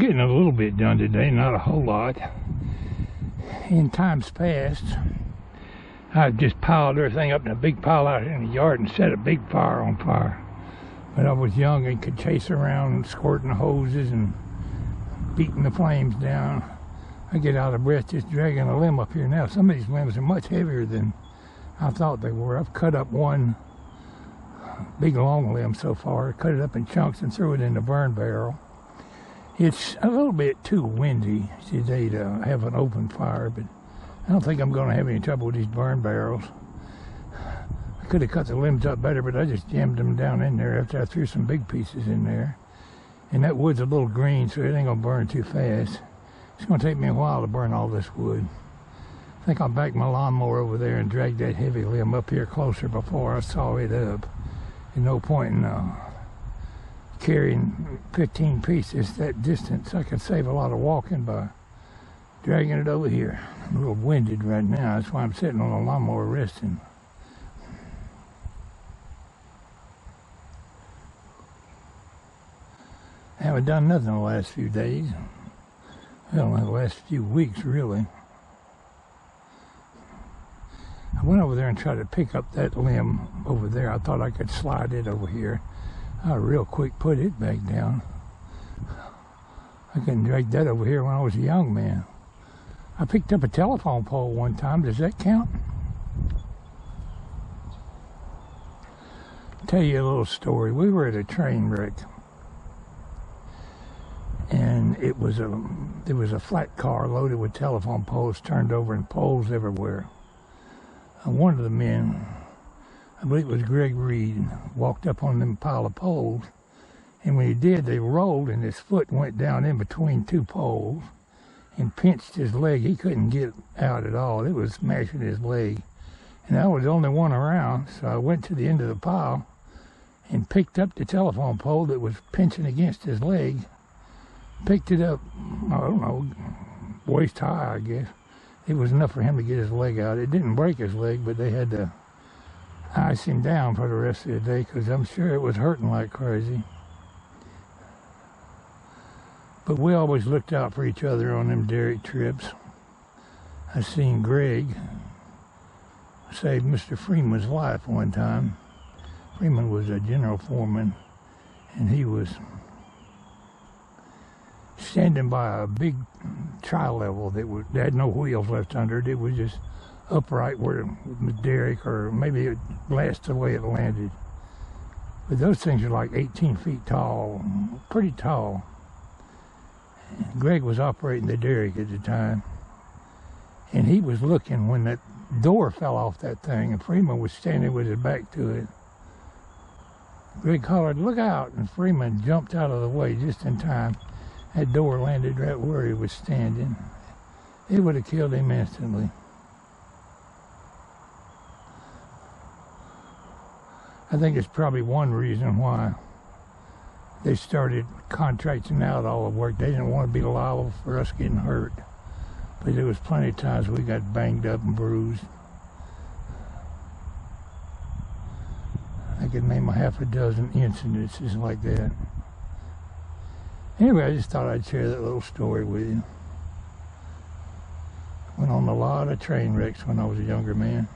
getting a little bit done today, not a whole lot. In times past, I just piled everything up in a big pile out in the yard and set a big fire on fire. But I was young and could chase around squirting the hoses and beating the flames down. I get out of breath just dragging a limb up here now. Some of these limbs are much heavier than I thought they were. I've cut up one big long limb so far, cut it up in chunks and threw it in the burn barrel. It's a little bit too windy today to have an open fire, but I don't think I'm going to have any trouble with these burn barrels. I could have cut the limbs up better, but I just jammed them down in there after I threw some big pieces in there. And that wood's a little green, so it ain't going to burn too fast. It's going to take me a while to burn all this wood. I think I'll back my lawnmower over there and drag that heavy limb up here closer before I saw it up. There's no point in carrying 15 pieces that distance. I could save a lot of walking by dragging it over here. I'm a little winded right now. That's why I'm sitting on the lawnmower resting. I haven't done nothing the last few days. Well, the last few weeks, really. I went over there and tried to pick up that limb over there. I thought I could slide it over here. I real quick put it back down. I couldn't drag that over here when I was a young man. I picked up a telephone pole one time. Does that count? I'll tell you a little story. We were at a train wreck. And there was a flat car loaded with telephone poles turned over and poles everywhere. And one of the men, I believe it was Greg Reed, walked up on them pile of poles. And when he did, they rolled and his foot went down in between two poles and pinched his leg. He couldn't get out at all. It was smashing his leg. And I was the only one around, so I went to the end of the pile and picked up the telephone pole that was pinching against his leg. Picked it up, I don't know, waist high, I guess. It was enough for him to get his leg out. It didn't break his leg, but they had to ice him down for the rest of the day because I'm sure it was hurting like crazy. But we always looked out for each other on them derrick trips. I seen Greg save Mr. Freeman's life one time. Freeman was a general foreman, and he was standing by a big tri-level that had no wheels left under it. It was just upright where it was derrick, or maybe it blasted the way it landed. But those things are like 18 feet tall, pretty tall. Greg was operating the derrick at the time, and he was looking when that door fell off that thing, and Freeman was standing with his back to it. Greg hollered, "Look out!" and Freeman jumped out of the way just in time. That door landed right where he was standing. It would have killed him instantly. I think it's probably one reason why they started contracting out all the work. They didn't want to be liable for us getting hurt. But there was plenty of times we got banged up and bruised. I could name a half a dozen incidences like that. Anyway, I just thought I'd share that little story with you. Went on a lot of train wrecks when I was a younger man.